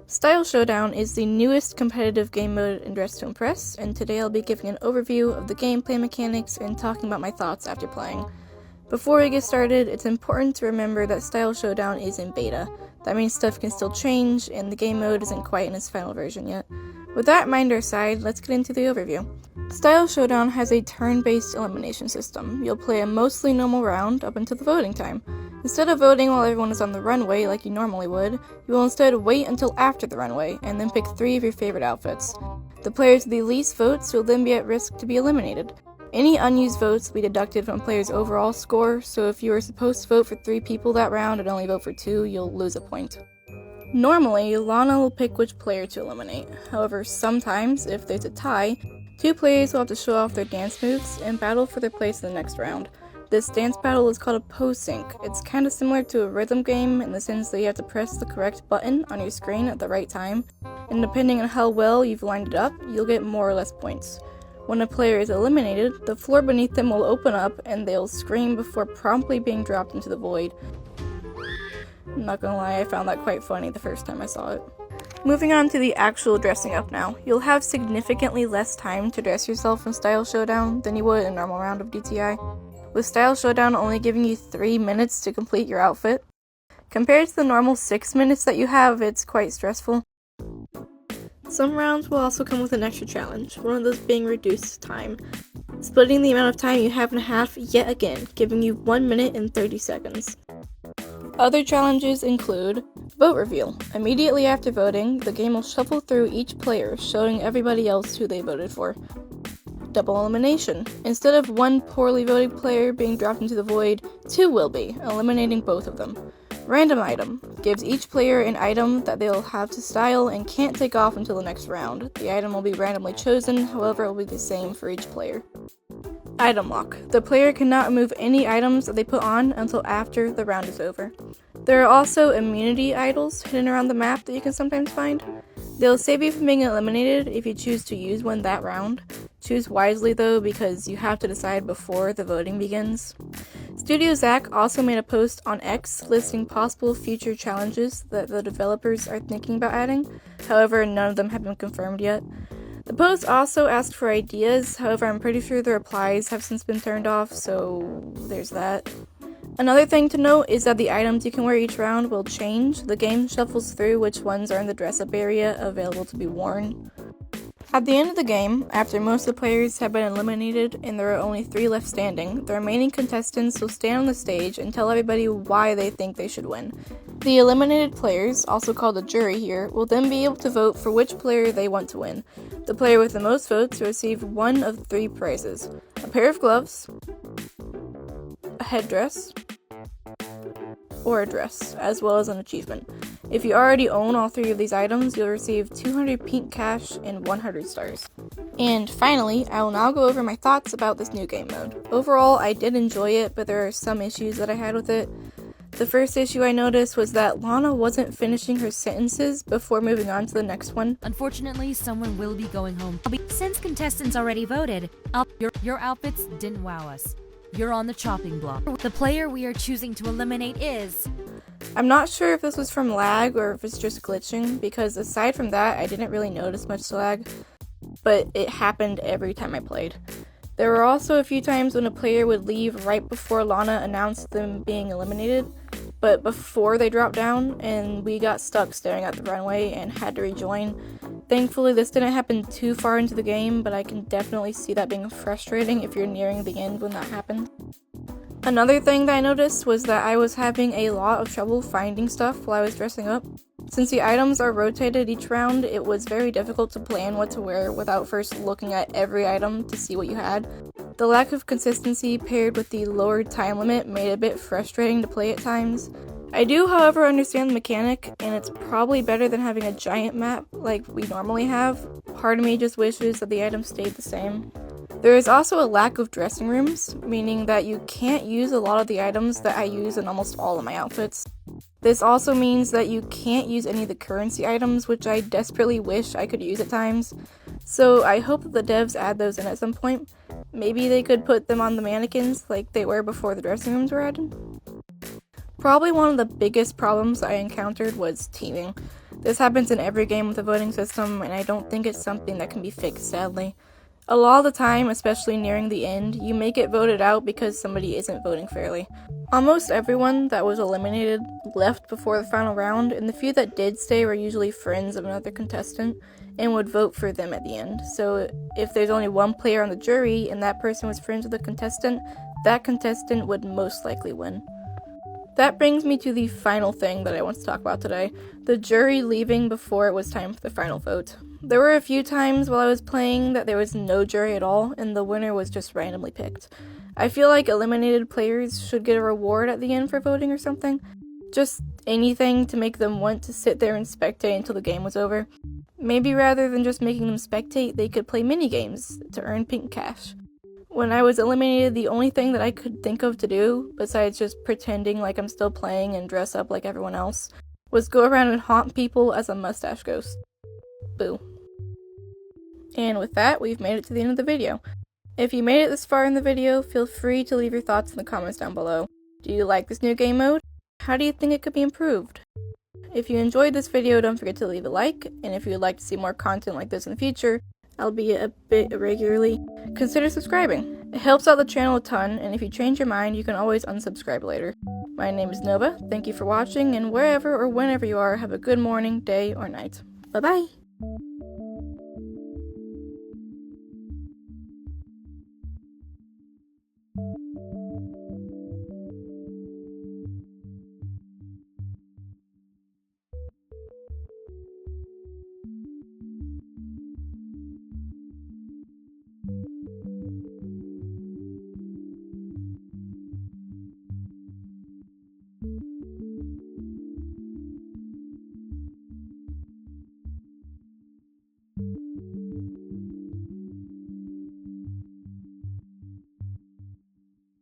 Style Showdown is the newest competitive game mode in Dress to Impress, and today I'll be giving an overview of the gameplay mechanics and talking about my thoughts after playing. Before we get started, it's important to remember that Style Showdown is in beta. That means stuff can still change, and the game mode isn't quite in its final version yet. With that reminder aside, let's get into the overview. Style Showdown has a turn-based elimination system. You'll play a mostly normal round up until the voting time. Instead of voting while everyone is on the runway like you normally would, you will instead wait until after the runway, and then pick 3 of your favorite outfits. The players with the least votes will then be at risk to be eliminated. Any unused votes will be deducted from a player's overall score, so if you are supposed to vote for 3 people that round and only vote for 2, you'll lose a point. Normally, Lana will pick which player to eliminate. However, sometimes, if there's a tie, 2 players will have to show off their dance moves and battle for their place in the next round. This dance battle is called a pose sync. It's kind of similar to a rhythm game in the sense that you have to press the correct button on your screen at the right time, and depending on how well you've lined it up, you'll get more or less points. When a player is eliminated, the floor beneath them will open up and they'll scream before promptly being dropped into the void. I'm not gonna lie, I found that quite funny the first time I saw it. Moving on to the actual dressing up now. You'll have significantly less time to dress yourself in Style Showdown than you would in a normal round of DTI, with Style Showdown only giving you 3 minutes to complete your outfit. Compared to the normal 6 minutes that you have, it's quite stressful. Some rounds will also come with an extra challenge, one of those being reduced time, splitting the amount of time you have in half yet again, giving you 1 minute and 30 seconds. Other challenges include vote reveal. Immediately after voting, the game will shuffle through each player, showing everybody else who they voted for. Double elimination. Instead of 1 poorly voted player being dropped into the void, 2 will be, eliminating both of them. Random item. Gives each player an item that they'll have to style and can't take off until the next round. The item will be randomly chosen, however it will be the same for each player. Item lock. The player cannot remove any items that they put on until after the round is over. There are also immunity idols hidden around the map that you can sometimes find. They'll save you from being eliminated if you choose to use one that round. Choose wisely though, because you have to decide before the voting begins. Studio Zach also made a post on X listing possible future challenges that the developers are thinking about adding, however none of them have been confirmed yet. The post also asked for ideas, however I'm pretty sure the replies have since been turned off, so there's that. Another thing to note is that the items you can wear each round will change. The game shuffles through which ones are in the dress-up area available to be worn. At the end of the game, after most of the players have been eliminated and there are only 3 left standing, the remaining contestants will stand on the stage and tell everybody why they think they should win. The eliminated players, also called a jury here, will then be able to vote for which player they want to win. The player with the most votes will receive 1 of 3 prizes: a pair of gloves, a headdress, or a dress, as well as an achievement. If you already own all 3 of these items, you'll receive 200 pink cash and 100 stars. And finally, I will now go over my thoughts about this new game mode. Overall, I did enjoy it, but there are some issues that I had with it. The first issue I noticed was that Lana wasn't finishing her sentences before moving on to the next one. Unfortunately, someone will be going home. Since contestants already voted, your outfits didn't wow us. You're on the chopping block. The player we are choosing to eliminate is... I'm not sure if this was from lag or if it's just glitching, because aside from that, I didn't really notice much lag, but it happened every time I played. There were also a few times when a player would leave right before Lana announced them being eliminated, but before they dropped down, and we got stuck staring at the runway and had to rejoin. Thankfully, this didn't happen too far into the game, but I can definitely see that being frustrating if you're nearing the end when that happened. Another thing that I noticed was that I was having a lot of trouble finding stuff while I was dressing up. Since the items are rotated each round, it was very difficult to plan what to wear without first looking at every item to see what you had. The lack of consistency paired with the lowered time limit made it a bit frustrating to play at times. I do, however, understand the mechanic, and it's probably better than having a giant map like we normally have. Part of me just wishes that the items stayed the same. There is also a lack of dressing rooms, meaning that you can't use a lot of the items that I use in almost all of my outfits. This also means that you can't use any of the currency items, which I desperately wish I could use at times. So I hope that the devs add those in at some point. Maybe they could put them on the mannequins like they were before the dressing rooms were added. Probably one of the biggest problems I encountered was teaming. This happens in every game with a voting system, and I don't think it's something that can be fixed, sadly. A lot of the time, especially nearing the end, you may get voted out because somebody isn't voting fairly. Almost everyone that was eliminated left before the final round, and the few that did stay were usually friends of another contestant and would vote for them at the end. So if there's only one player on the jury and that person was friends with the contestant, that contestant would most likely win. That brings me to the final thing that I want to talk about today, the jury leaving before it was time for the final vote. There were a few times while I was playing that there was no jury at all, and the winner was just randomly picked. I feel like eliminated players should get a reward at the end for voting or something. Just anything to make them want to sit there and spectate until the game was over. Maybe rather than just making them spectate, they could play mini-games to earn pink cash. When I was eliminated, the only thing that I could think of to do, besides just pretending like I'm still playing and dress up like everyone else, was go around and haunt people as a mustache ghost. Boo. And with that, we've made it to the end of the video. If you made it this far in the video, feel free to leave your thoughts in the comments down below. Do you like this new game mode? How do you think it could be improved? If you enjoyed this video, don't forget to leave a like, and if you would like to see more content like this in the future, albeit a bit irregularly, consider subscribing. It helps out the channel a ton, and if you change your mind, you can always unsubscribe later. My name is Nova, thank you for watching, and wherever or whenever you are, have a good morning, day, or night. Bye-bye!